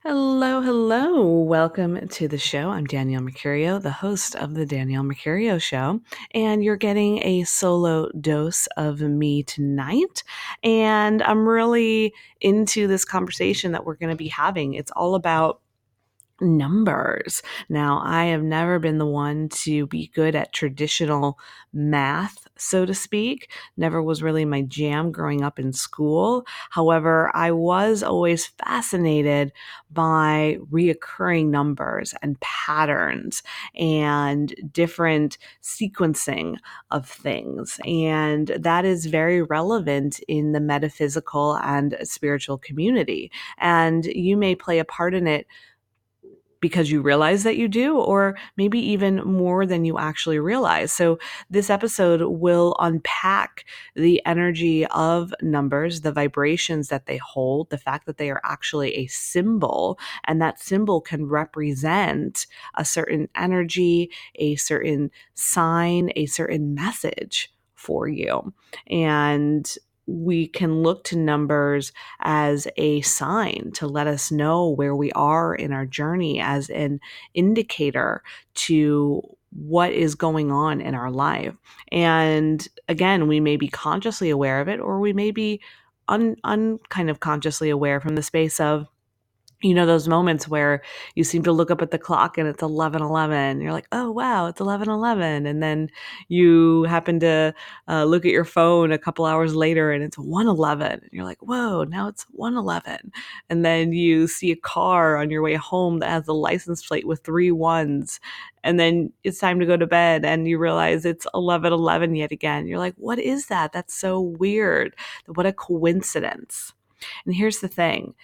Hello, hello. Welcome to the show. I'm Danielle Mercurio, the host of the Danielle Mercurio Show, and you're getting a solo dose of me tonight. And I'm really into this conversation that we're going to be having. It's all about numbers. Now, I have never been the one to be good at traditional math, so to speak. Never was really my jam growing up in school. However, I was always fascinated by reoccurring numbers and patterns and different sequencing of things. And that is very relevant in the metaphysical and spiritual community. And you may play a part in it because you realize that you do, or maybe even more than you actually realize. So this episode will unpack the energy of numbers, the vibrations that they hold, the fact that they are actually a symbol, and that symbol can represent a certain energy, a certain sign, a certain message for you. And we can look to numbers as a sign to let us know where we are in our journey, as an indicator to what is going on in our life. And again, we may be consciously aware of it, or we may be kind of consciously aware from the space of, those moments where you seem to look up at the clock and it's 11:11. You're like, oh, wow, it's 11:11. And then you happen to look at your phone a couple hours later and it's 1:11. And you're like, whoa, now it's 1:11. And then you see a car on your way home that has a license plate with 3 ones. And then it's time to go to bed and you realize it's 11:11 yet again. You're like, what is that? That's so weird. What a coincidence. And here's the thing.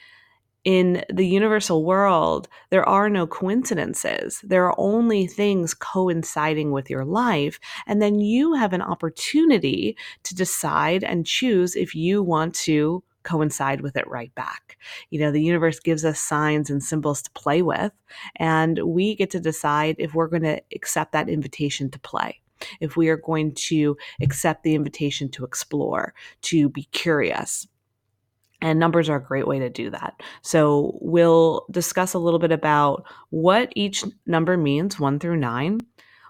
In the universal world, there are no coincidences. There are only things coinciding with your life. And then you have an opportunity to decide and choose if you want to coincide with it right back. The universe gives us signs and symbols to play with, and we get to decide if we're going to accept that invitation to play, if we are going to accept the invitation to explore, to be curious. And numbers are a great way to do that. So we'll discuss a little bit about what each number means, 1 through 9,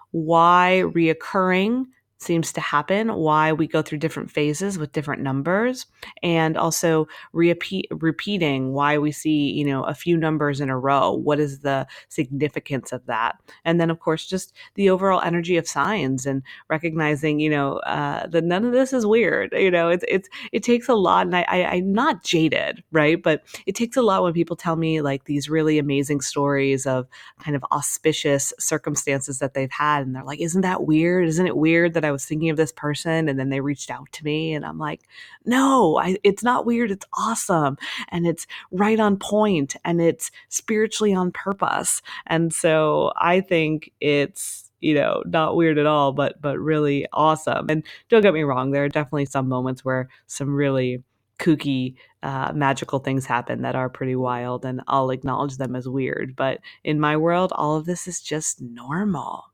why reoccurring seems to happen, why we go through different phases with different numbers, and also repeating why we see, a few numbers in a row. What is the significance of that? And then, of course, just the overall energy of signs and recognizing, that none of this is weird. It takes a lot, and I'm not jaded, right? But it takes a lot when people tell me like these really amazing stories of kind of auspicious circumstances that they've had. And they're like, isn't that weird? Isn't it weird that I was thinking of this person and then they reached out to me? And I'm like, no, it's not weird. It's awesome. And it's right on point, and it's spiritually on purpose. And so I think it's, not weird at all, but really awesome. And don't get me wrong, there are definitely some moments where some really kooky, magical things happen that are pretty wild, and I'll acknowledge them as weird. But in my world, all of this is just normal,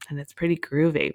and it's pretty groovy.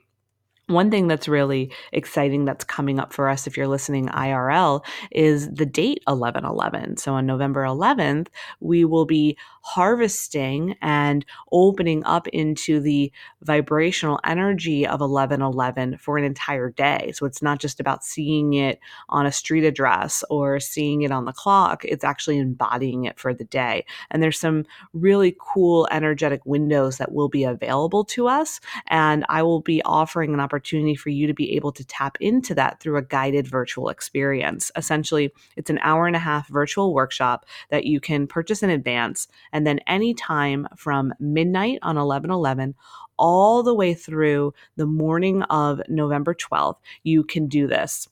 One thing that's really exciting that's coming up for us, if you're listening IRL, is the date 11/11. So on November 11th, we will be harvesting and opening up into the vibrational energy of 11/11 for an entire day. So it's not just about seeing it on a street address or seeing it on the clock. It's actually embodying it for the day. And there's some really cool energetic windows that will be available to us. And I will be offering an opportunity for you to be able to tap into that through a guided virtual experience. Essentially, it's an 1.5-hour virtual workshop that you can purchase in advance. And then anytime from midnight on 11/11 all the way through the morning of November 12th, you can do this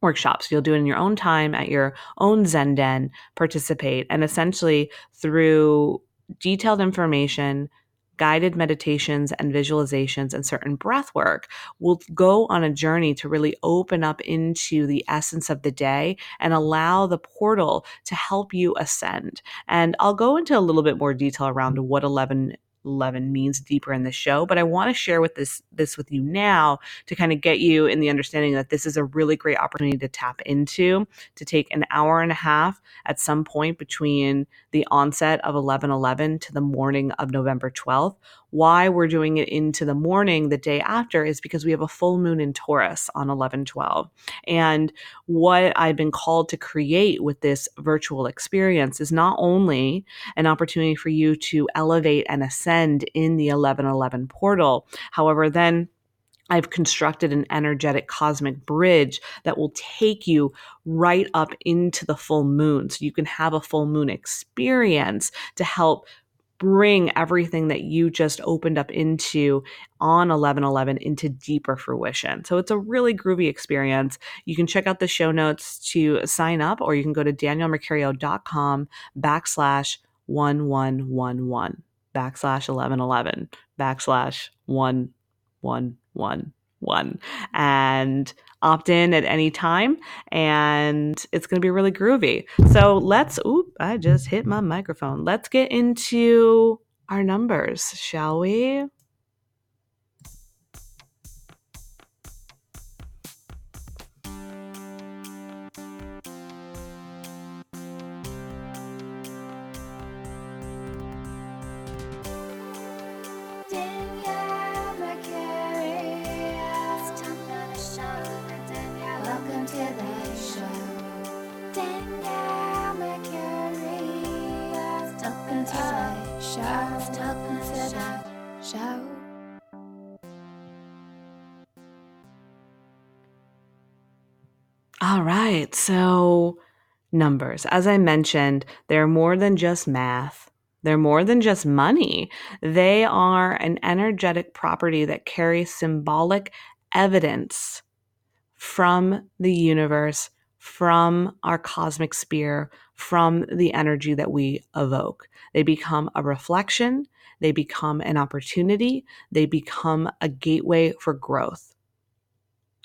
workshops. You'll do it in your own time at your own Zen den, participate, and essentially through detailed information, guided meditations and visualizations, and certain breath work, we'll go on a journey to really open up into the essence of the day and allow the portal to help you ascend. And I'll go into a little bit more detail around what 11 means deeper in the show, but I want to share with this with you now to kind of get you in the understanding that this is a really great opportunity to tap into, to take an hour and a half at some point between the onset of 11/11 to the morning of November 12th. Why we're doing it into the morning the day after is because we have a full moon in Taurus on 11/12. And what I've been called to create with this virtual experience is not only an opportunity for you to elevate and ascend in the 11/11 portal. However, then I've constructed an energetic cosmic bridge that will take you right up into the full moon. So you can have a full moon experience to help bring everything that you just opened up into on 11/11 into deeper fruition. So it's a really groovy experience. You can check out the show notes to sign up, or you can go to daniellemercurio.com/1111 /1111 /1111 and opt in at any time, and it's going to be really groovy. So I just hit my microphone. Let's get into our numbers, shall we? Danielle Mercury, it's time for the show. Danielle, welcome to the show. Danielle Mercury, welcome to the show. Welcome to the show. All right, so numbers. As I mentioned, they're more than just math. They're more than just money. They are an energetic property that carries symbolic evidence from the universe, from our cosmic sphere, from the energy that we evoke. They become a reflection. They become an opportunity. They become a gateway for growth.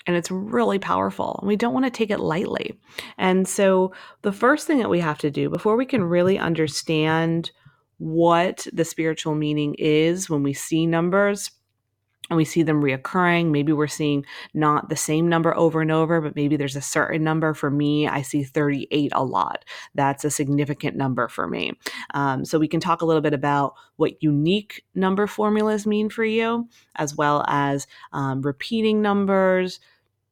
And it's really powerful. And we don't want to take it lightly. And so the first thing that we have to do before we can really understand what the spiritual meaning is when we see numbers and we see them reoccurring, maybe we're seeing not the same number over and over, but maybe there's a certain number. For me, I see 38 a lot. That's a significant number for me. So we can talk a little bit about what unique number formulas mean for you, as well as repeating numbers,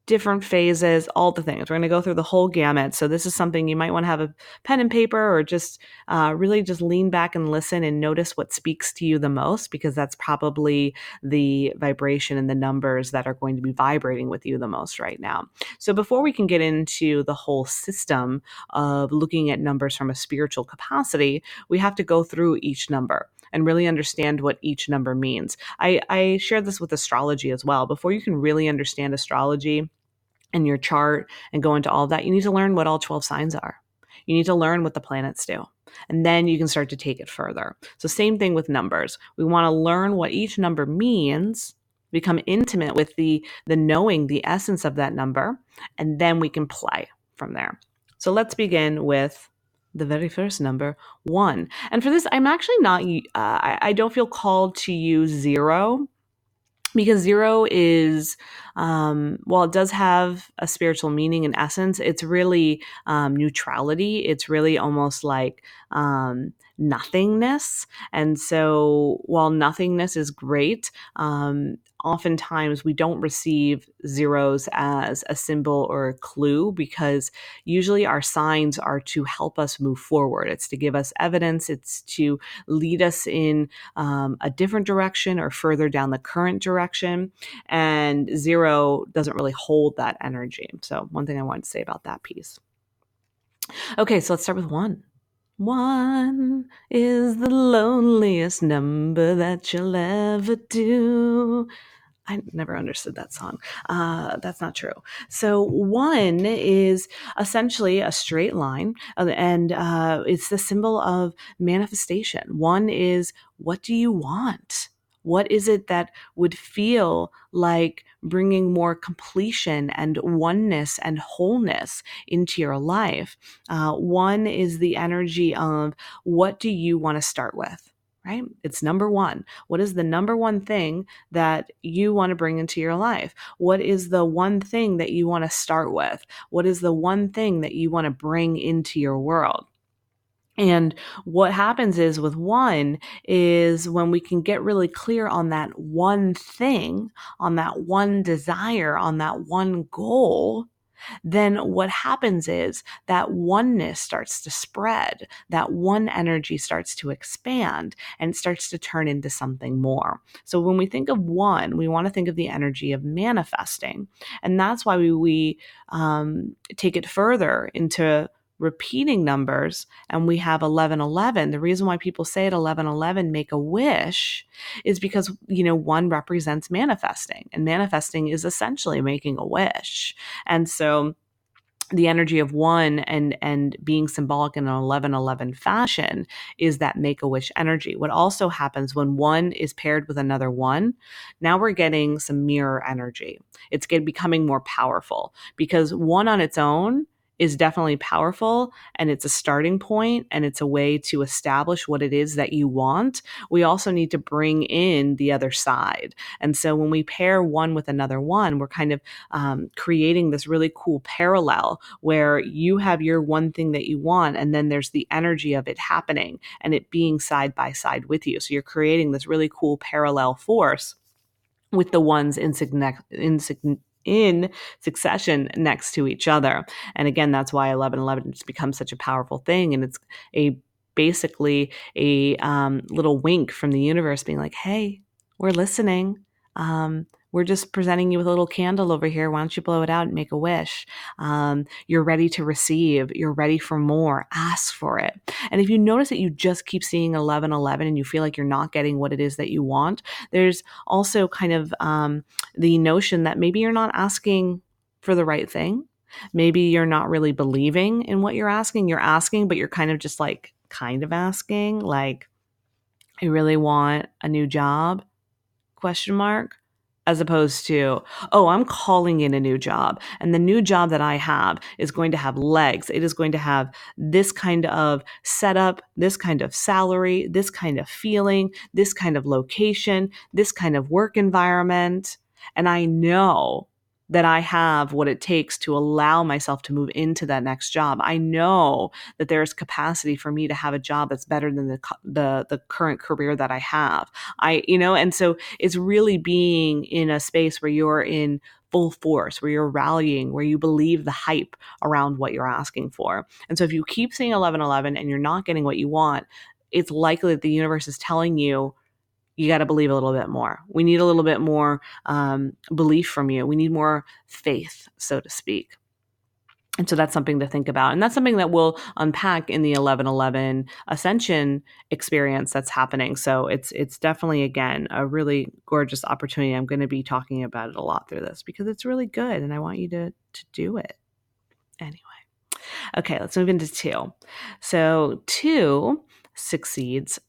different phases, all the things. We're going to go through the whole gamut. So this is something you might want to have a pen and paper, or just really just lean back and listen and notice what speaks to you the most, because that's probably the vibration and the numbers that are going to be vibrating with you the most right now. So before we can get into the whole system of looking at numbers from a spiritual capacity, we have to go through each number and really understand what each number means. I share this with astrology as well. Before you can really understand astrology and your chart and go into all of that, you need to learn what all 12 signs are. You need to learn what the planets do. And then you can start to take it further. So same thing with numbers. We want to learn what each number means, become intimate with the knowing the essence of that number, and then we can play from there. So let's begin with the very first number, 1. And for this, I'm actually not, I don't feel called to use 0, because 0 is, while it does have a spiritual meaning and essence, it's really neutrality. It's really almost like nothingness. And so while nothingness is great, oftentimes we don't receive zeros as a symbol or a clue, because usually our signs are to help us move forward. It's to give us evidence. It's to lead us in a different direction or further down the current direction. And 0 doesn't really hold that energy. So one thing I wanted to say about that piece. Okay, so let's start with 1. 1 is the loneliest number that you'll ever do. I never understood that song. That's not true. So 1 is essentially a straight line, and it's the symbol of manifestation. 1 is, what do you want? What is it that would feel like bringing more completion and oneness and wholeness into your life? 1 is the energy of, what do you want to start with? right? It's number one. What is the number one thing that you want to bring into your life? What is the one thing that you want to start with? What is the one thing that you want to bring into your world? And what happens is with one is when we can get really clear on that one thing, on that one desire, on that one goal, then what happens is that oneness starts to spread, that one energy starts to expand, and it starts to turn into something more. So when we think of one, we want to think of the energy of manifesting. And that's why we take it further into repeating numbers, and we have 1111. The reason why people say at 1111 make a wish is because, one represents manifesting, and manifesting is essentially making a wish. And so the energy of one and being symbolic in an 1111 fashion is that make-a-wish energy. What also happens when one is paired with another one, now we're getting some mirror energy. It's becoming more powerful, because one on its own is definitely powerful, and it's a starting point, and it's a way to establish what it is that you want. We also need to bring in the other side. And so when we pair one with another one, we're kind of creating this really cool parallel where you have your one thing that you want, and then there's the energy of it happening and it being side by side with you. So you're creating this really cool parallel force with the ones in succession next to each other. And again, that's why 1111 has become such a powerful thing. And it's basically a little wink from the universe being like, hey, we're listening. We're just presenting you with a little candle over here. Why don't you blow it out and make a wish? You're ready to receive. You're ready for more. Ask for it. And if you notice that you just keep seeing 1111 and you feel like you're not getting what it is that you want, there's also kind of the notion that maybe you're not asking for the right thing. Maybe you're not really believing in what you're asking. You're asking, but you're kind of just like asking, like, I really want a new job, ? As opposed to, oh, I'm calling in a new job, and the new job that I have is going to have legs. It is going to have this kind of setup, this kind of salary, this kind of feeling, this kind of location, this kind of work environment. And I know that I have what it takes to allow myself to move into that next job. I know that there's capacity for me to have a job that's better than the current career that I have. And so it's really being in a space where you're in full force, where you're rallying, where you believe the hype around what you're asking for. And so if you keep seeing 1111 and you're not getting what you want, it's likely that the universe is telling you, you got to believe a little bit more. We need a little bit more belief from you. We need more faith, so to speak. And so that's something to think about. And that's something that we'll unpack in the 1111 Ascension experience that's happening. So it's definitely, again, a really gorgeous opportunity. I'm going to be talking about it a lot through this because it's really good and I want you to do it. Anyway. Okay, let's move into 2. So 2 succeeds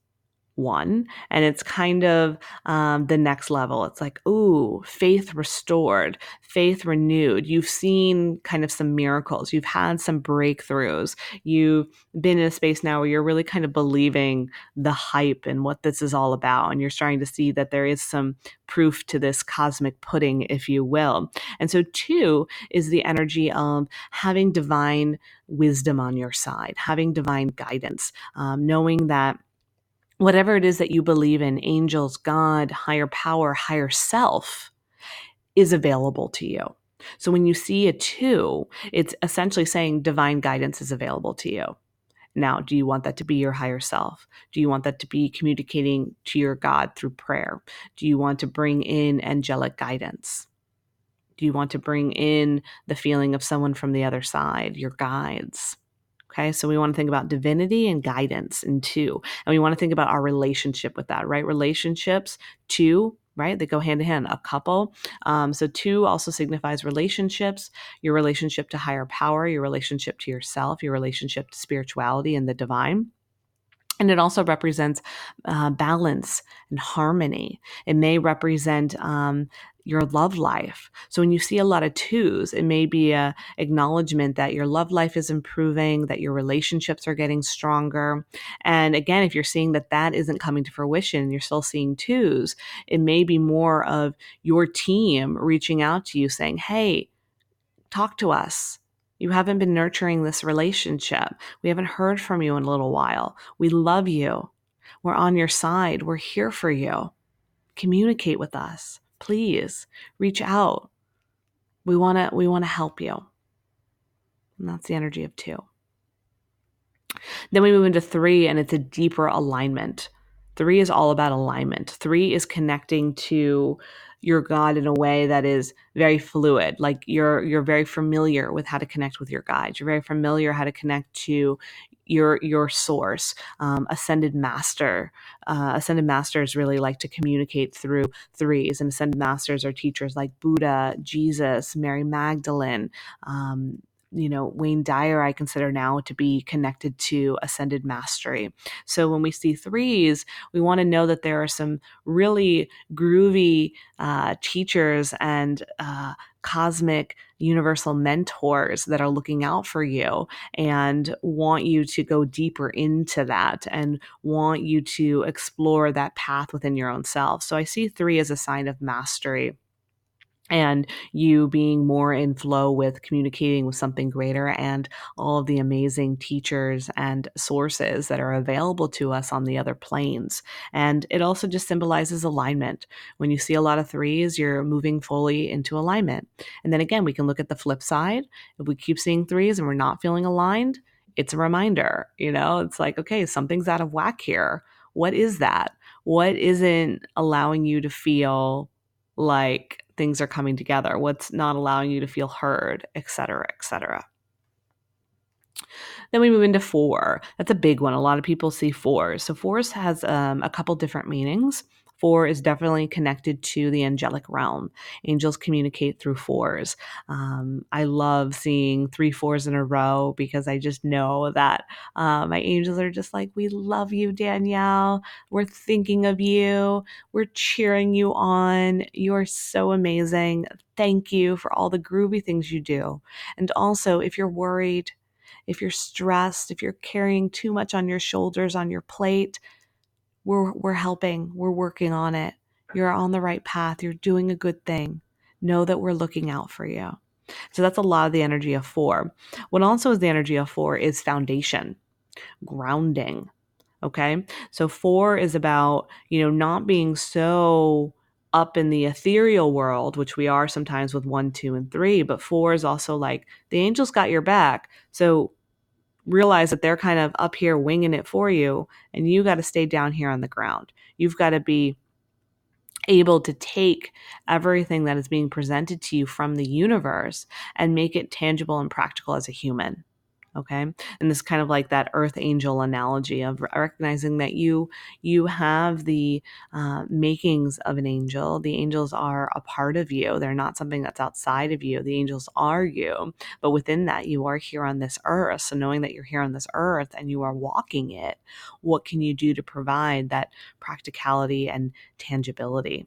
1, and it's kind of the next level. It's like, ooh, faith restored, faith renewed. You've seen kind of some miracles. You've had some breakthroughs. You've been in a space now where you're really kind of believing the hype and what this is all about. And you're starting to see that there is some proof to this cosmic pudding, if you will. And so 2 is the energy of having divine wisdom on your side, having divine guidance, knowing that whatever it is that you believe in, angels, God, higher power, higher self, is available to you. So when you see a 2, it's essentially saying divine guidance is available to you. Now, do you want that to be your higher self? Do you want that to be communicating to your God through prayer? Do you want to bring in angelic guidance? Do you want to bring in the feeling of someone from the other side, your guides? Okay, so we want to think about divinity and guidance in 2. And we want to think about our relationship with that, right? Relationships, 2, right? They go hand in hand, a couple. So 2 also signifies relationships, your relationship to higher power, your relationship to yourself, your relationship to spirituality and the divine. And it also represents balance and harmony. It may represent your love life. So when you see a lot of twos, it may be a acknowledgement that your love life is improving, that your relationships are getting stronger. And again, if you're seeing that that isn't coming to fruition, you're still seeing twos, it may be more of your team reaching out to you saying, hey, talk to us. You haven't been nurturing this relationship. We haven't heard from you in a little while. We love you. We're on your side. We're here for you. Communicate with us. Please reach out. We want to help you. And that's the energy of two. Then we move into three, and it's a deeper alignment. Three is all about alignment. Three is connecting to your God in a way that is very fluid. Like you're very familiar with how to connect with your guides. You're very familiar how to connect to your source. Ascended masters really like to communicate through threes, and ascended masters are teachers like Buddha, Jesus, Mary Magdalene. Wayne Dyer, I consider now to be connected to ascended mastery. So when we see threes, we want to know that there are some really groovy teachers and cosmic universal mentors that are looking out for you and want you to go deeper into that and want you to explore that path within your own self. So I see three as a sign of mastery and you being more in flow with communicating with something greater and all of the amazing teachers and sources that are available to us on the other planes. And it also just symbolizes alignment. When you see a lot of threes, you're moving fully into alignment. And then again, we can look at the flip side. If we keep seeing threes and we're not feeling aligned, it's a reminder, it's like, okay, something's out of whack here. What is that? What isn't allowing you to feel like things are coming together, what's not allowing you to feel heard, et cetera, et cetera. Then we move into four. That's a big one. A lot of people see fours. So fours has a couple different meanings. Four is definitely connected to the angelic realm. Angels communicate through fours. I love seeing 3 4s in a row because I just know that my angels are just like, we love you, Danielle. We're thinking of you. We're cheering you on. You are so amazing. Thank you for all the groovy things you do. And also, if you're worried, if you're stressed, if you're carrying too much on your shoulders, on your plate, we're helping. We're working on it. You're on the right path. You're doing a good thing. Know that we're looking out for you. So that's a lot of the energy of four. What also is the energy of four is foundation, grounding. Okay. So four is about, not being so up in the ethereal world, which we are sometimes with 1, 2, and 3, but four is also like the angels got your back. So realize that they're kind of up here winging it for you, and you got to stay down here on the ground. You've got to be able to take everything that is being presented to you from the universe and make it tangible and practical as a human. Okay. And this is kind of like that earth angel analogy of recognizing that you have the makings of an angel. The angels are a part of you. They're not something that's outside of you. The angels are you. But within that, you are here on this earth. So knowing that you're here on this earth and you are walking it, what can you do to provide that practicality and tangibility?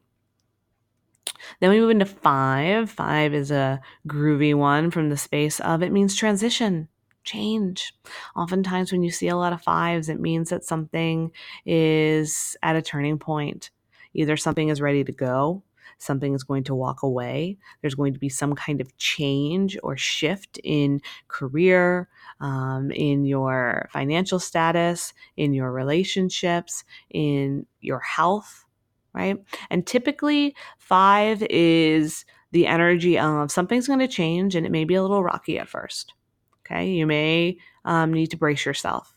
Then we move into 5. 5 is a groovy one from the space of, it means transition, change. Oftentimes when you see a lot of 5s, it means that something is at a turning point. Either something is ready to go, something is going to walk away. There's going to be some kind of change or shift in career, in your financial status, in your relationships, in your health, right? And typically 5 is the energy of something's going to change and it may be a little rocky at first. Okay. You may need to brace yourself.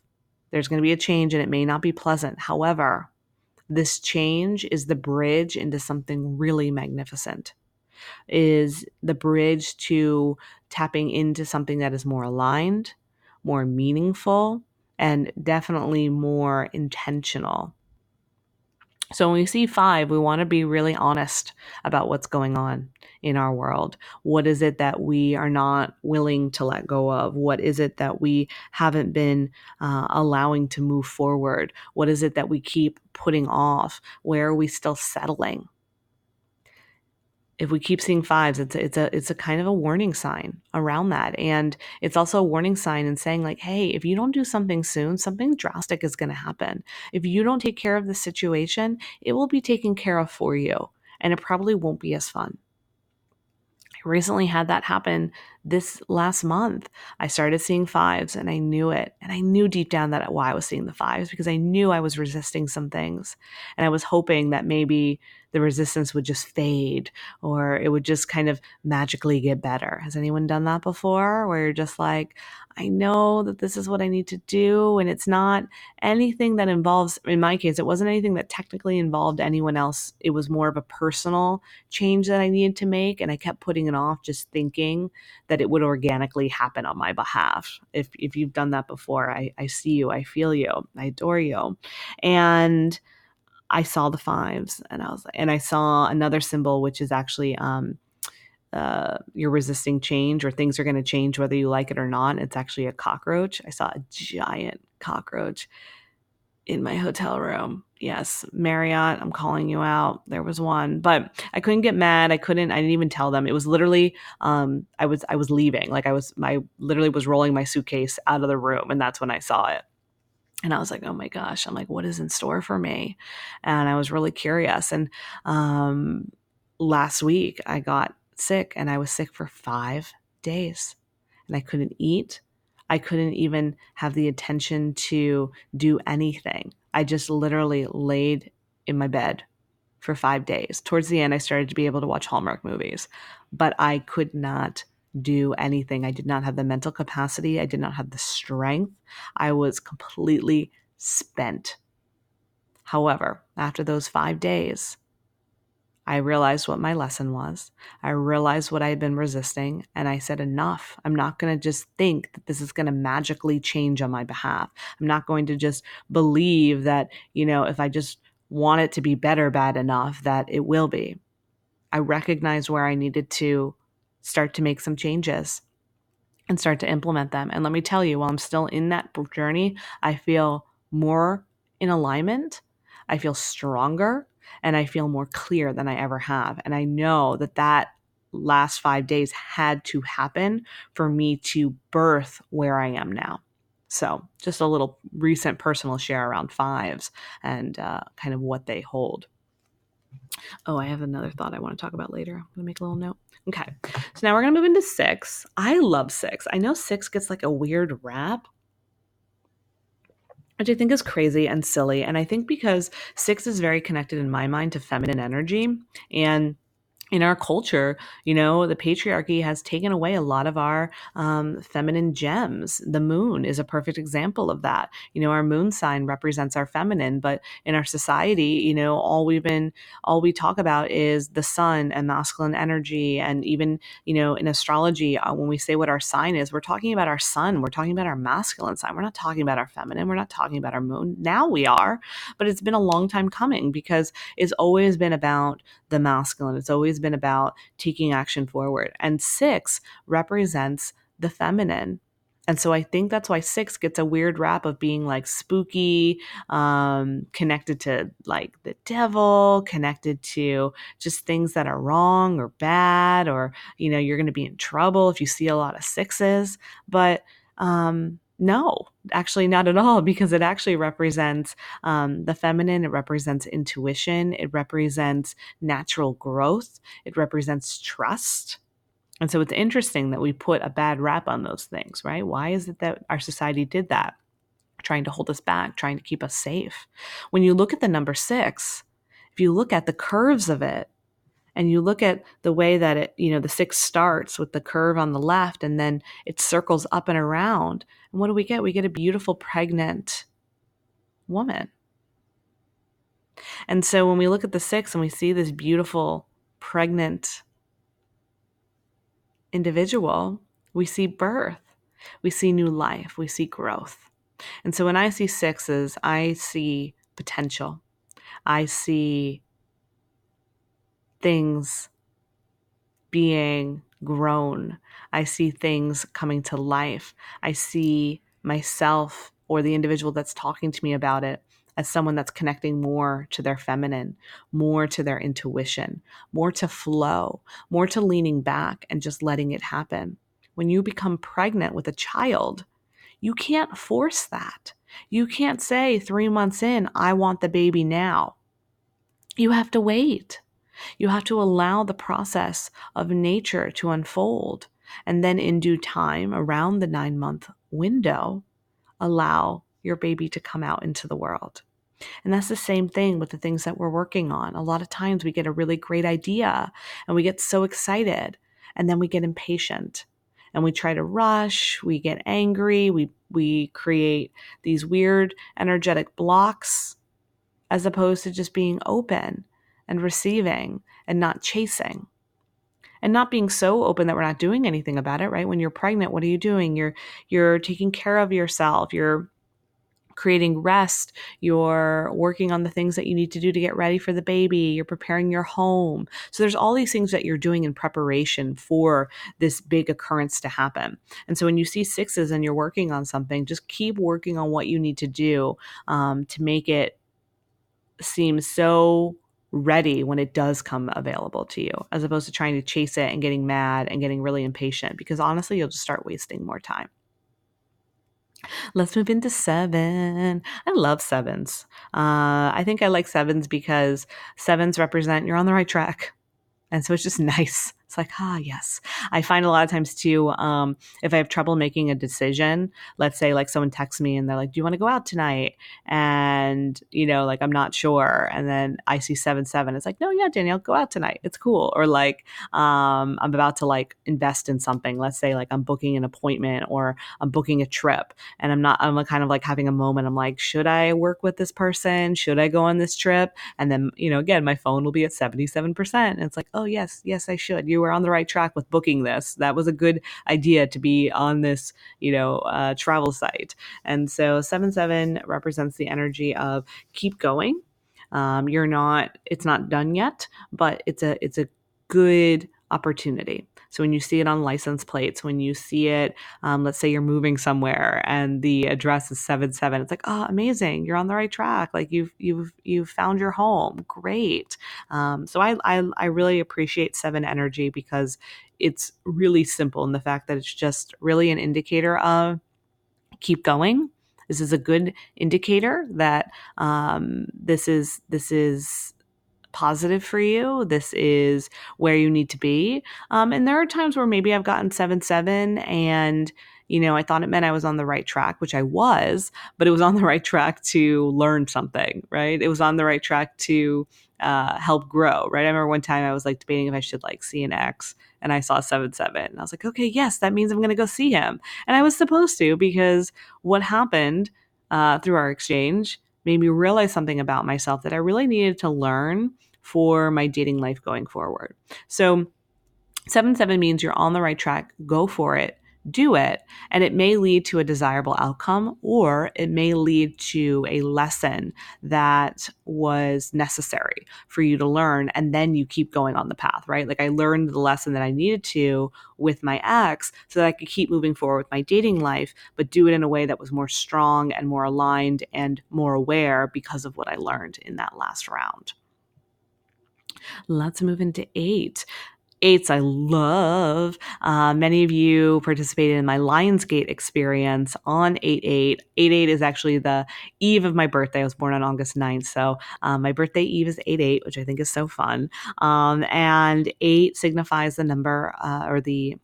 There's going to be a change and it may not be pleasant. However, this change is the bridge into something really magnificent, is the bridge to tapping into something that is more aligned, more meaningful, and definitely more intentional. So when we see 5, we want to be really honest about what's going on in our world. What is it that we are not willing to let go of? What is it that we haven't been allowing to move forward? What is it that we keep putting off? Where are we still settling? if we keep seeing fives, it's a kind of a warning sign around that. And it's also a warning sign in saying like, hey, if you don't do something soon, something drastic is going to happen. If you don't take care of the situation, it will be taken care of for you. And it probably won't be as fun. I recently had that happen this last month. I started seeing fives and I knew it. And I knew deep down that why I was seeing the fives, because I knew I was resisting some things. And I was hoping that maybe the resistance would just fade or it would just kind of magically get better. Has anyone done that before? Where you're just like, I know that this is what I need to do. And it's not anything that involves, in my case, it wasn't anything that technically involved anyone else. It was more of a personal change that I needed to make. And I kept putting it off, just thinking that it would organically happen on my behalf. If you've done that before, I see you, I feel you, I adore you. And I saw the fives and I saw another symbol, which is actually, you're resisting change or things are going to change whether you like it or not. It's actually a cockroach. I saw a giant cockroach in my hotel room. Yes, Marriott, I'm calling you out. There was one, but I couldn't get mad. I didn't even tell them. It was literally, I was leaving. Like I literally was rolling my suitcase out of the room and that's when I saw it. And I was like, oh my gosh, I'm like, what is in store for me? And I was really curious. And last week I got sick and I was sick for 5 days and I couldn't eat. I couldn't even have the attention to do anything. I just literally laid in my bed for 5 days. Towards the end, I started to be able to watch Hallmark movies, but I could not do anything. I did not have the mental capacity. I did not have the strength. I was completely spent. However, after those 5 days, I realized what my lesson was. I realized what I had been resisting, and I said, enough. I'm not going to just think that this is going to magically change on my behalf. I'm not going to just believe that, if I just want it to be better bad enough, that it will be. I recognized where I needed to start to make some changes and start to implement them. And let me tell you, while I'm still in that journey, I feel more in alignment. I feel stronger and I feel more clear than I ever have. And I know that last 5 days had to happen for me to birth where I am now. So just a little recent personal share around fives and kind of what they hold. Oh, I have another thought I want to talk about later. I'm going to make a little note. Okay. So now we're going to move into six. I love six. I know six gets like a weird rap, which I think is crazy and silly. And I think because six is very connected in my mind to feminine energy. And in our culture, the patriarchy has taken away a lot of our feminine gems. The moon is a perfect example of that. Our moon sign represents our feminine, but in our society, all we talk about is the sun and masculine energy. And even, in astrology, when we say what our sign is, we're talking about our sun. We're talking about our masculine sign. We're not talking about our feminine. We're not talking about our moon. Now we are, but it's been a long time coming because it's always been about the masculine. It's always been about taking action forward. And six represents the feminine. And so I think that's why six gets a weird rap of being like spooky, connected to like the devil, connected to just things that are wrong or bad, or, you're going to be in trouble if you see a lot of sixes. But no, actually not at all, because it actually represents the feminine. It represents intuition. It represents natural growth. It represents trust. And so it's interesting that we put a bad rap on those things, right? Why is it that our society did that? Trying to hold us back, trying to keep us safe. When you look at the number six, if you look at the curves of it, and you look at the way that it, the six starts with the curve on the left and then it circles up and around. And what do we get? We get a beautiful pregnant woman. And so when we look at the six and we see this beautiful pregnant individual, we see birth, we see new life, we see growth. And so when I see sixes, I see potential. I see things being grown. I see things coming to life. I see myself or the individual that's talking to me about it as someone that's connecting more to their feminine, more to their intuition, more to flow, more to leaning back and just letting it happen. When you become pregnant with a child, you can't force that. You can't say 3 months in, I want the baby now. You have to wait. You have to allow the process of nature to unfold. And then in due time, around the 9-month window, allow your baby to come out into the world. And that's the same thing with the things that we're working on. A lot of times we get a really great idea and we get so excited, and then we get impatient and we try to rush, we get angry, we create these weird energetic blocks as opposed to just being open and receiving and not chasing. And not being so open that we're not doing anything about it, right? When you're pregnant, what are you doing? You're taking care of yourself. You're creating rest, you're working on the things that you need to do to get ready for the baby, you're preparing your home. So there's all these things that you're doing in preparation for this big occurrence to happen. And so when you see sixes and you're working on something, just keep working on what you need to do to make it seem so ready when it does come available to you, as opposed to trying to chase it and getting mad and getting really impatient, because honestly, you'll just start wasting more time. Let's move into 7. I love 7s. I think I like 7s because 7s represent you're on the right track. And so it's just nice. It's like, yes. I find a lot of times too, if I have trouble making a decision, let's say like someone texts me and they're like, do you want to go out tonight? And, like I'm not sure. And then I see 7-7. It's like, no, yeah, Danielle, go out tonight. It's cool. Or like, I'm about to like invest in something. Let's say like I'm booking an appointment or I'm booking a trip and I'm kind of like having a moment. I'm like, should I work with this person? Should I go on this trip? And then, again, my phone will be at 77%. And it's like, oh, yes, I should. You were on the right track with booking this. That was a good idea to be on this, travel site. And so 7-7 represents the energy of keep going. It's not done yet, but it's a good opportunity. So when you see it on license plates, when you see it, let's say you're moving somewhere and the address is 7-7, it's like, oh, amazing, you're on the right track. Like you've found your home. Great. So I really appreciate 7 energy because it's really simple in the fact that it's just really an indicator of keep going. This is a good indicator that this is positive for you. This is where you need to be. And there are times where maybe I've gotten 7-7 and, I thought it meant I was on the right track, which I was, but it was on the right track to learn something, right? It was on the right track to help grow, right? I remember one time I was like debating if I should like see an ex and I saw 7-7 and I was like, okay, yes, that means I'm going to go see him. And I was supposed to, because what happened through our exchange made me realize something about myself that I really needed to learn for my dating life going forward. So 7-7 means you're on the right track. Go for it. Do it. And it may lead to a desirable outcome, or it may lead to a lesson that was necessary for you to learn. And then you keep going on the path, right? Like I learned the lesson that I needed to with my ex so that I could keep moving forward with my dating life, but do it in a way that was more strong and more aligned and more aware because of what I learned in that last round. Let's move into 8. 8s I love. Many of you participated in my Lionsgate experience on 8-8. 8-8 is actually the eve of my birthday. I was born on August 9th. So my birthday eve is 8-8, which I think is so fun. And 8 signifies the number or the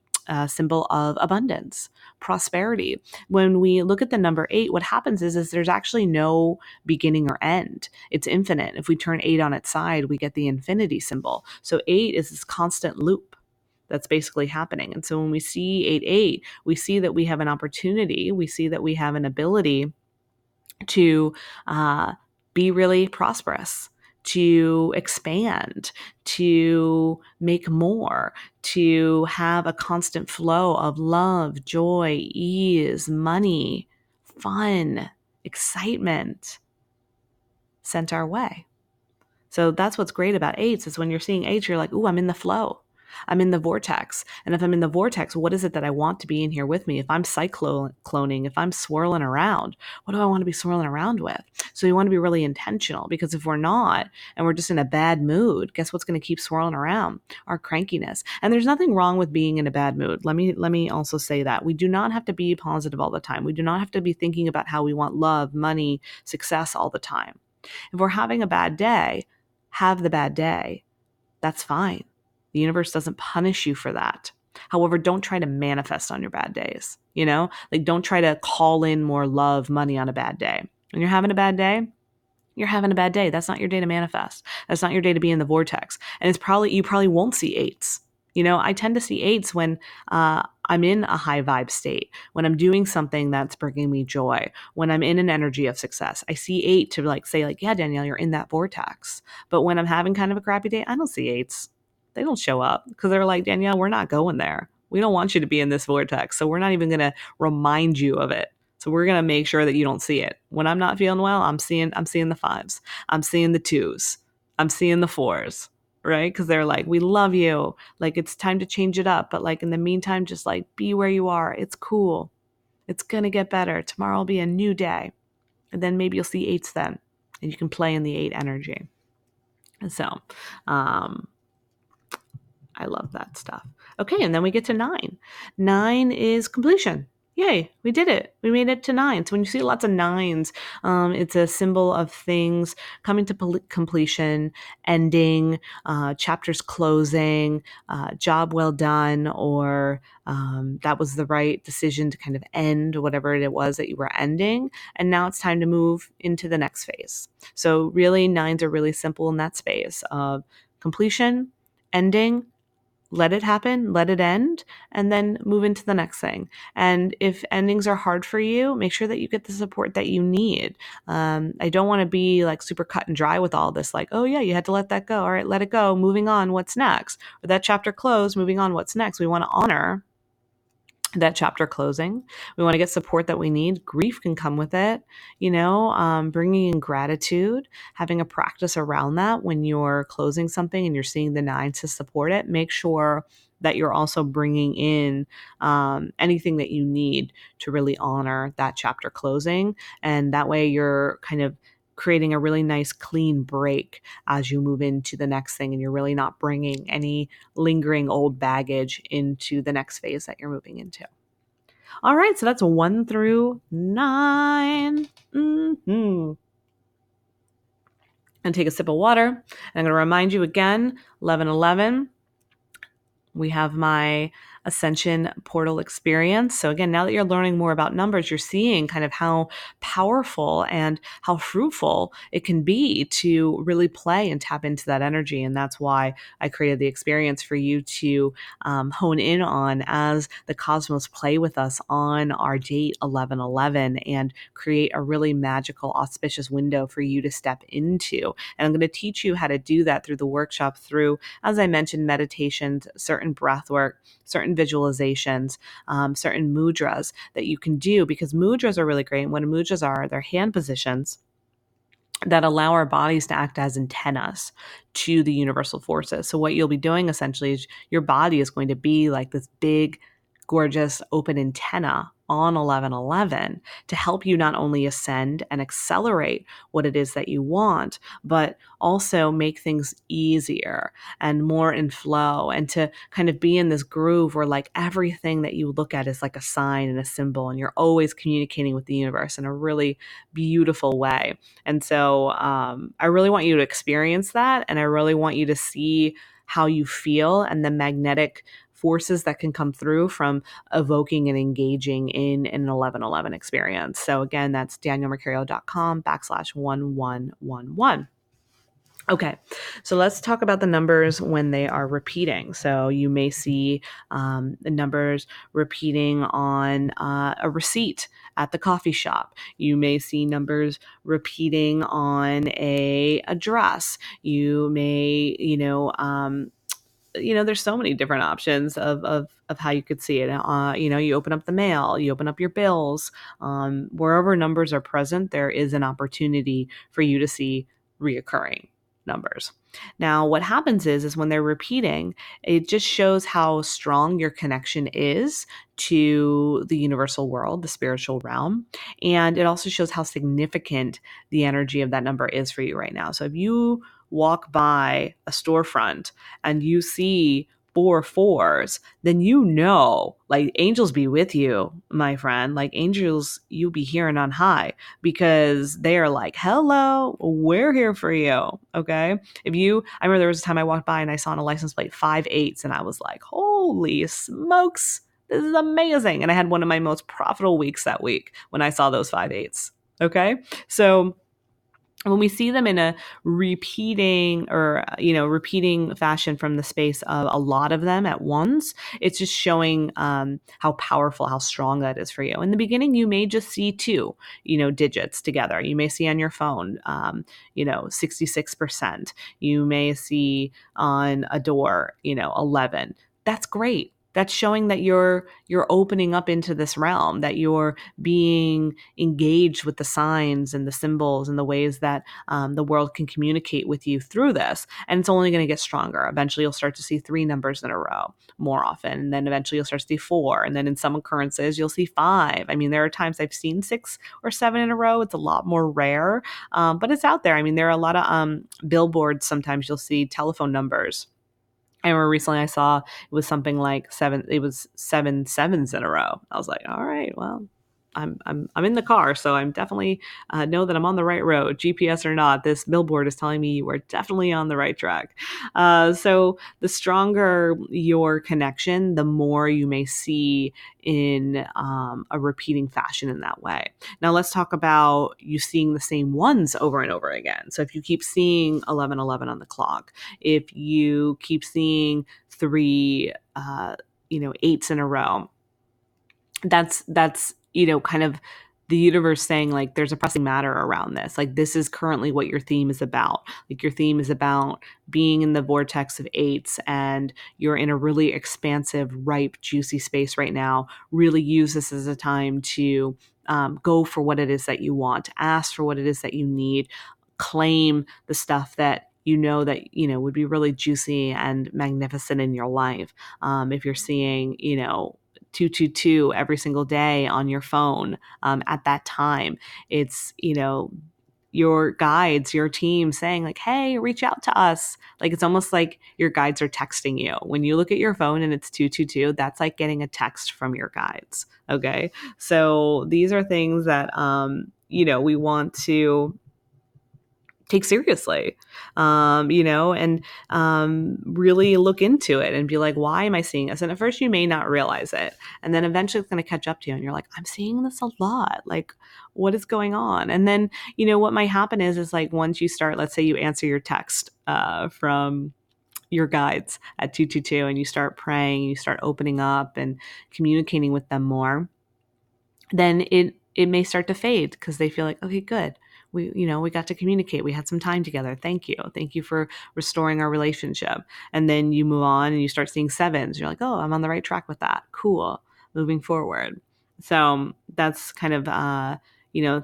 symbol of abundance, prosperity. When we look at the number 8, what happens is there's actually no beginning or end. It's infinite. If we turn 8 on its side, we get the infinity symbol. So 8 is this constant loop that's basically happening. And so when we see 8-8, we see that we have an opportunity. We see that we have an ability to be really prosperous, to expand, to make more, to have a constant flow of love, joy, ease, money, fun, excitement sent our way. So that's what's great about 8s is when you're seeing 8s, you're like, ooh, I'm in the flow. I'm in the vortex. And if I'm in the vortex, what is it that I want to be in here with me? If I'm cycloning, if I'm swirling around, what do I want to be swirling around with? So you want to be really intentional, because if we're not, and we're just in a bad mood, guess what's going to keep swirling around? Our crankiness. And there's nothing wrong with being in a bad mood. Let me also say that we do not have to be positive all the time. We do not have to be thinking about how we want love, money, success all the time. If we're having a bad day, have the bad day. That's fine. The universe doesn't punish you for that. However, don't try to manifest on your bad days. Like, don't try to call in more love, money on a bad day. When you're having a bad day, you're having a bad day. That's not your day to manifest. That's not your day to be in the vortex. And you probably won't see eights. I tend to see eights when I'm in a high vibe state, when I'm doing something that's bringing me joy, when I'm in an energy of success. I see eight to say, yeah, Danielle, you're in that vortex. But when I'm having kind of a crappy day, I don't see eights. They don't show up because they're like, Danielle, we're not going there. We don't want you to be in this vortex. So we're not even going to remind you of it. So we're going to make sure that you don't see it. When I'm not feeling well, I'm seeing the fives. I'm seeing the twos. I'm seeing the fours, right? Because they're like, we love you. Like, it's time to change it up. But like, in the meantime, just like be where you are. It's cool. It's going to get better. Tomorrow will be a new day. And then maybe you'll see eights then. And you can play in the eight energy. So, I love that stuff. Okay, and then we get to 9. 9 is completion. Yay, we did it. We made it to 9. So when you see lots of 9s, it's a symbol of things coming to completion, ending, chapters closing, job well done, or that was the right decision to kind of end whatever it was that you were ending. And now it's time to move into the next phase. So really, 9s are really simple in that space of completion, ending, let it happen, let it end, and then move into the next thing. And if endings are hard for you, make sure that you get the support that you need. I don't want to be like super cut and dry with all this, like, oh yeah, you had to let that go. All right, let it go. Moving on, what's next? Or that chapter closed, moving on, what's next? We want to honor that chapter closing. We want to get support that we need. Grief can come with it, bringing in gratitude, having a practice around that when you're closing something and you're seeing the 9 to support it. Make sure that you're also bringing in anything that you need to really honor that chapter closing. And that way you're kind of creating a really nice clean break as you move into the next thing, and you're really not bringing any lingering old baggage into the next phase that you're moving into. All right, so that's 1 through 9. And take a sip of water. And I'm going to remind you again, 11:11. We have my Ascension portal experience. So again, now that you're learning more about numbers, you're seeing kind of how powerful and how fruitful it can be to really play and tap into that energy. And that's why I created the experience for you to hone in on as the cosmos play with us on our date 11:11 and create a really magical, auspicious window for you to step into. And I'm going to teach you how to do that through the workshop, through, as I mentioned, meditations, certain breath work, certain visualizations, certain mudras that you can do, because mudras are really great. And what mudras are, they're hand positions that allow our bodies to act as antennas to the universal forces. So what you'll be doing essentially is your body is going to be like this big, gorgeous open antenna on 11:11 to help you not only ascend and accelerate what it is that you want, but also make things easier and more in flow, and to kind of be in this groove where like everything that you look at is like a sign and a symbol, and you're always communicating with the universe in a really beautiful way. And so I really want you to experience that, and I really want you to see how you feel and the magnetic forces that can come through from evoking and engaging in an 11:11 experience. So again, that's danielmercurio.com/1111. Okay, so let's talk about the numbers when they are repeating. So you may see the numbers repeating on a receipt at the coffee shop. You may see numbers repeating on a address. You may, there's so many different options of how you could see it. You open up the mail, you open up your bills. Wherever numbers are present, there is an opportunity for you to see reoccurring. numbers. Now, what happens is when they're repeating, it just shows how strong your connection is to the universal world, the spiritual realm. And it also shows how significant the energy of that number is for you right now. So if you walk by a storefront and you see 4 4s, then you know, like, angels be with you, my friend. Like, angels, you be hearing on high, because they are like, hello, we're here for you. Okay. I remember there was a time I walked by and I saw on a license plate 5 8s, and I was like, holy smokes, this is amazing. And I had one of my most profitable weeks that week when I saw those 5 8s. Okay. So when we see them in a repeating fashion from the space of a lot of them at once, it's just showing how powerful, how strong that is for you. In the beginning, you may just see two, digits together. You may see on your phone, 66%. You may see on a door, 11. That's great. That's showing that you're opening up into this realm, that you're being engaged with the signs and the symbols and the ways that the world can communicate with you through this. And it's only going to get stronger. Eventually, you'll start to see 3 numbers in a row more often. And then eventually, you'll start to see 4. And then in some occurrences, you'll see 5. I mean, there are times I've seen 6 or 7 in a row. It's a lot more rare, but it's out there. I mean, there are a lot of billboards. Sometimes you'll see telephone numbers. I remember recently I saw it was something like 7. It was 7 sevens in a row. I was like, all right, well, I'm in the car, so I'm definitely know that I'm on the right road, GPS or not. This billboard is telling me you are definitely on the right track. So the stronger your connection, the more you may see in a repeating fashion in that way. Now let's talk about you seeing the same ones over and over again. So if you keep seeing 11 11 on the clock, if you keep seeing 3 8s in a row, that's kind of the universe saying, like, there's a pressing matter around this. Like, this is currently what your theme is about. Like, your theme is about being in the vortex of 8s, and you're in a really expansive, ripe, juicy space right now. Really use this as a time to go for what it is that you want, ask for what it is that you need, claim the stuff that would be really juicy and magnificent in your life. If you're seeing 222 every single day on your phone at that time, it's your guides, your team saying, like, hey, reach out to us. Like, it's almost like your guides are texting you. When you look at your phone and it's 222, that's like getting a text from your guides. Okay. So these are things that we want to take seriously, and really look into it and be like, why am I seeing this? And at first you may not realize it. And then eventually it's going to catch up to you and you're like, I'm seeing this a lot. Like, what is going on? And then, what might happen is like, once you start, let's say you answer your text from your guides at 222 and you start praying, you start opening up and communicating with them more, then it may start to fade because they feel like, okay, good. We got to communicate. We had some time together. Thank you. Thank you for restoring our relationship. And then you move on and you start seeing 7s. You're like, oh, I'm on the right track with that. Cool. Moving forward. So that's kind of,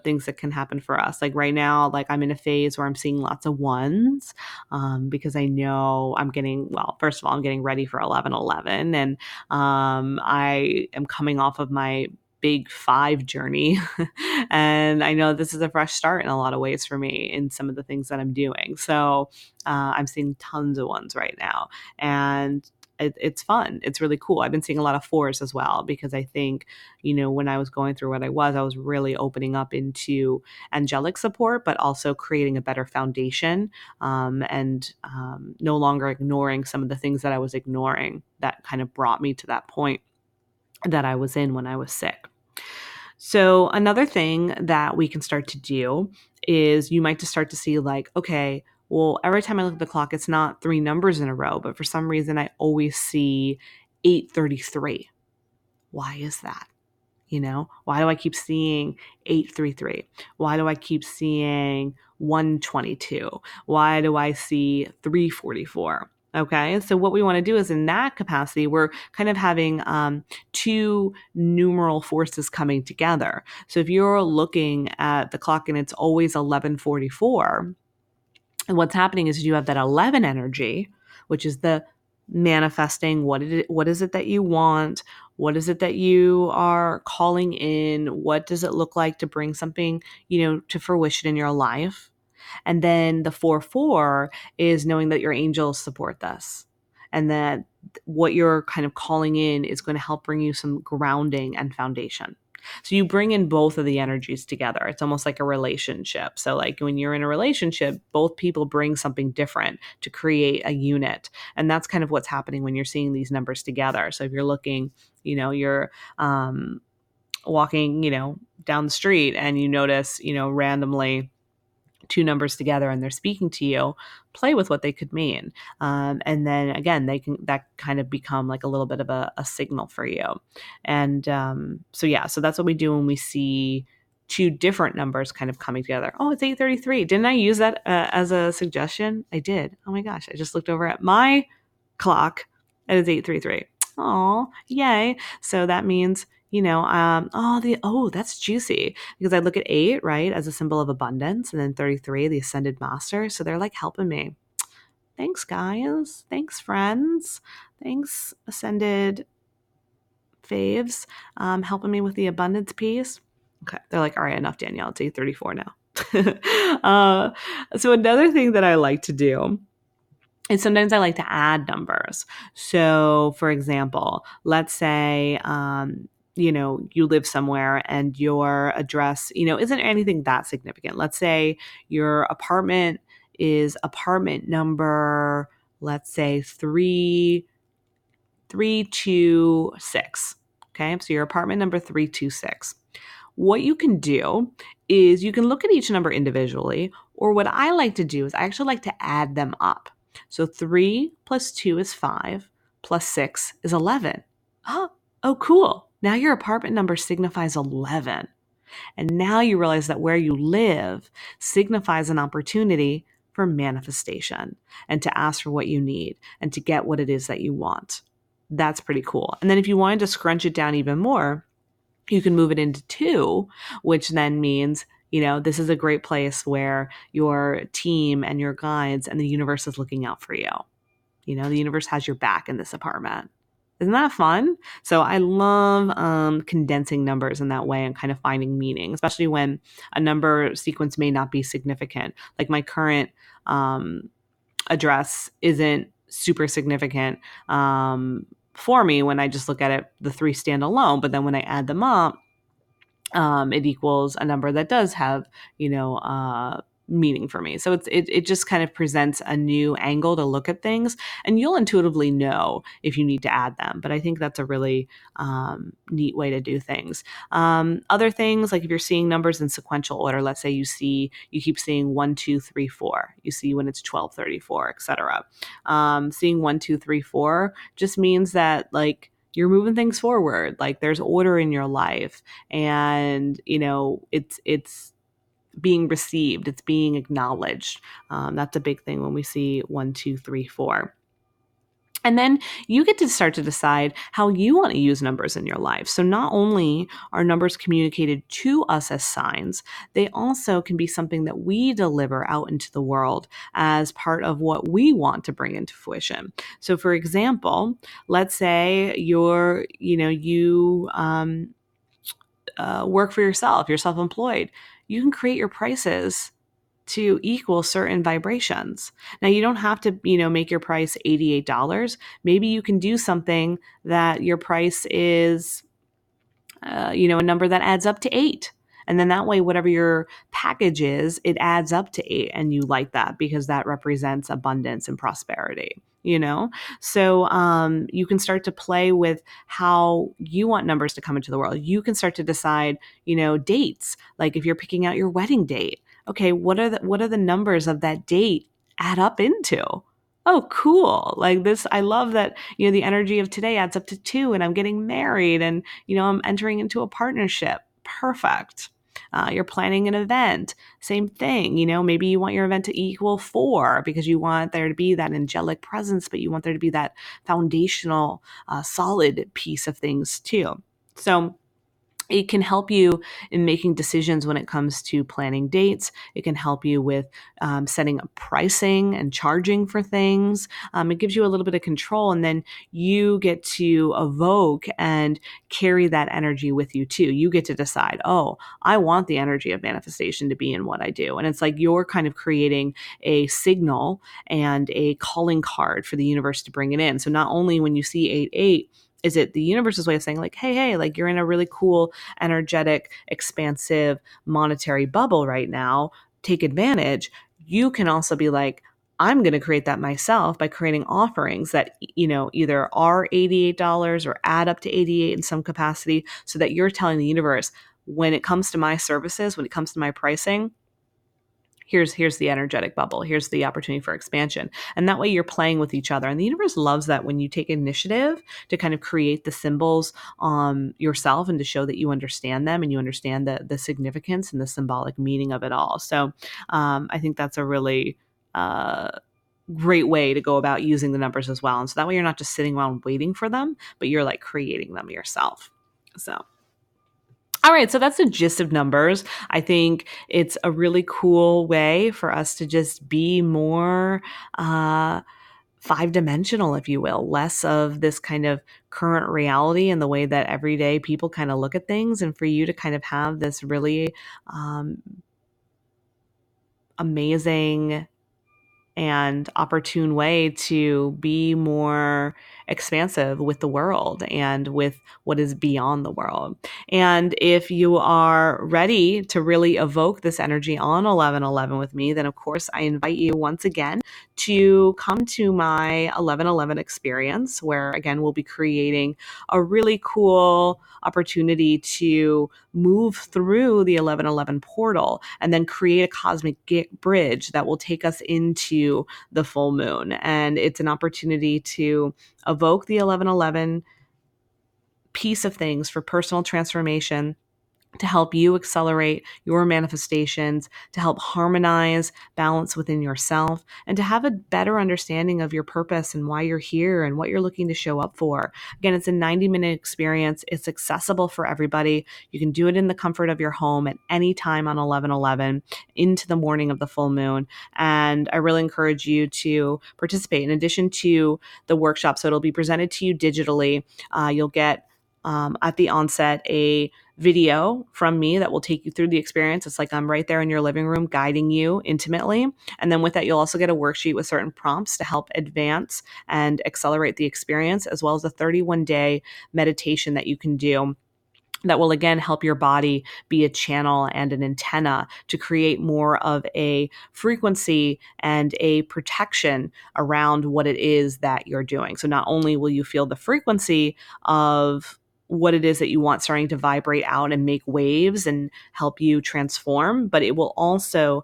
things that can happen for us. Like right now, like I'm in a phase where I'm seeing lots of 1s because I know first of all, I'm getting ready for 11 11. And I am coming off of my big 5 journey. And I know this is a fresh start in a lot of ways for me in some of the things that I'm doing. So I'm seeing tons of 1s right now. And it's fun. It's really cool. I've been seeing a lot of 4s as well, because I think, when I was going through what I was really opening up into angelic support, but also creating a better foundation and no longer ignoring some of the things that I was ignoring that kind of brought me to that point that I was in when I was sick. So another thing that we can start to do is you might just start to see, like, okay, well, every time I look at the clock, it's not 3 numbers in a row, but for some reason I always see 8:33. Why is that? Why do I keep seeing 8:33? Why do I keep seeing 1:22? Why do I see 3:44? Okay, so what we want to do is, in that capacity, we're kind of having 2 numeral forces coming together. So if you're looking at the clock and it's always 11:44, And what's happening is you have that 11 energy, which is the manifesting. What is it that you want? What is it that you are calling in? What does it look like to bring something, to fruition in your life? And then the 4-4 is knowing that your angels support this and that what you're kind of calling in is going to help bring you some grounding and foundation. So you bring in both of the energies together. It's almost like a relationship. So like when you're in a relationship, both people bring something different to create a unit. And that's kind of what's happening when you're seeing these numbers together. So if you're looking, you're walking, down the street and you notice, randomly two numbers together and they're speaking to you, play with what they could mean. And then again, that kind of become like a little bit of a signal for you. And so that's what we do when we see two different numbers kind of coming together. Oh, it's 8:33. Didn't I use that as a suggestion? I did. Oh my gosh. I just looked over at my clock and it's 8:33. Oh, yay. So that means that's juicy because I look at 8, right, as a symbol of abundance, and then 33, the ascended master. So they're like helping me. Thanks, guys. Thanks, friends. Thanks, ascended faves, helping me with the abundance piece. Okay. They're like, all right, enough, Danielle. It's 8:34 now. So another thing that I like to do, and sometimes I like to add numbers. So, for example, let's say, you live somewhere and your address, isn't anything that significant. Let's say your apartment is apartment number, let's say 326. Okay. So your apartment number 326. What you can do is you can look at each number individually, or what I like to do is I actually like to add them up. So 3 plus 2 is 5, plus 6 is 11. Oh, cool. Now your apartment number signifies 11. And now you realize that where you live signifies an opportunity for manifestation and to ask for what you need and to get what it is that you want. That's pretty cool. And then if you wanted to scrunch it down even more, you can move it into 2, which then means, this is a great place where your team and your guides and the universe is looking out for you. The universe has your back in this apartment. Isn't that fun? So I love condensing numbers in that way and kind of finding meaning, especially when a number sequence may not be significant. Like my current address isn't super significant for me when I just look at it, the 3 stand alone. But then when I add them up, it equals a number that does have, meaning for me. So it just kind of presents a new angle to look at things, and you'll intuitively know if you need to add them. But I think that's a really neat way to do things. Other things, like if you're seeing numbers in sequential order, let's say you keep seeing 1, 2, 3, 4. You see when it's 12:34, etc. Seeing 1, 2, 3, 4 just means that like you're moving things forward. Like there's order in your life, and it's being received, it's being acknowledged. That's a big thing when we see 1, 2, 3, 4. And then you get to start to decide how you want to use numbers in your life. So not only are numbers communicated to us as signs, they also can be something that we deliver out into the world as part of what we want to bring into fruition. So for example, let's say you work for yourself, you're self-employed. You can create your prices to equal certain vibrations. Now you don't have to, make your price $88. Maybe you can do something that your price is, a number that adds up to 8. And then that way, whatever your package is, it adds up to 8. And you like that because that represents abundance and prosperity. So you can start to play with how you want numbers to come into the world. You can start to decide, dates. Like if you're picking out your wedding date, okay, what are the numbers of that date add up into? Oh, cool. Like this, I love that, the energy of today adds up to 2 and I'm getting married and, I'm entering into a partnership. Perfect. You're planning an event, same thing. Maybe you want your event to equal 4 because you want there to be that angelic presence, but you want there to be that foundational, solid piece of things too. So It can help you in making decisions when it comes to planning dates. It can help you with setting up pricing and charging for things. It gives you a little bit of control, and then you get to evoke and carry that energy with you too. You get to decide, oh, I want the energy of manifestation to be in what I do. And it's like you're kind of creating a signal and a calling card for the universe to bring it in. So not only when you see 8-8, is it the universe's way of saying like, hey, like you're in a really cool, energetic, expansive monetary bubble right now. Take advantage. You can also be like, I'm going to create that myself by creating offerings that, either are $88 or add up to 88 in some capacity, so that you're telling the universe, when it comes to my services, when it comes to my pricing, here's the energetic bubble, here's the opportunity for expansion. And that way you're playing with each other, and the universe loves that when you take initiative to kind of create the symbols yourself, and to show that you understand them and you understand the significance and the symbolic meaning of it all. So I think that's a really great way to go about using the numbers as well. And so that way you're not just sitting around waiting for them, but you're like creating them yourself. So all right, so that's the gist of numbers. I think it's a really cool way for us to just be more five-dimensional, if you will, less of this kind of current reality and the way that everyday people kind of look at things, and for you to kind of have this really amazing and opportune way to be more expansive with the world and with what is beyond the world. And if you are ready to really evoke this energy on 1111 with me, then of course I invite you once again to come to my 1111 experience, where again we'll be creating a really cool opportunity to move through the 1111 portal and then create a cosmic bridge that will take us into the full moon. And it's an opportunity to evoke the 1111 piece of things for personal transformation, to help you accelerate your manifestations, to help harmonize balance within yourself, and to have a better understanding of your purpose and why you're here and what you're looking to show up for. Again, it's a 90-minute experience. It's accessible for everybody. You can do it in the comfort of your home at any time on 11/11 into the morning of the full moon. And I really encourage you to participate. In addition to the workshop, so it'll be presented to you digitally. You'll get at the onset a video from me that will take you through the experience. It's like I'm right there in your living room guiding you intimately. And then with that, you'll also get a worksheet with certain prompts to help advance and accelerate the experience, as well as a 31-day meditation that you can do that will again help your body be a channel and an antenna to create more of a frequency and a protection around what it is that you're doing. So not only will you feel the frequency of what it is that you want starting to vibrate out and make waves and help you transform, but it will also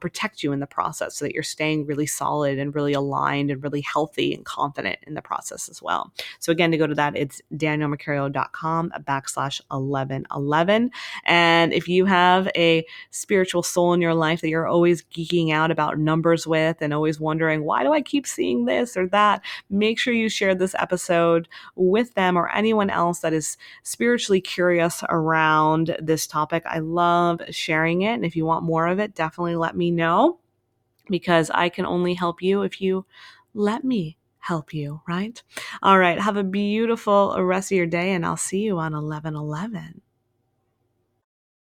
protect you in the process, so that you're staying really solid and really aligned and really healthy and confident in the process as well. So again, to go to that, it's daniellemercurio.com/1111. And if you have a spiritual soul in your life that you're always geeking out about numbers with and always wondering, why do I keep seeing this or that? Make sure you share this episode with them or anyone else that is spiritually curious around this topic. I love sharing it. And if you want more of it, definitely let me know, because I can only help you if you let me help you, right? All right. Have a beautiful rest of your day, and I'll see you on 11/11.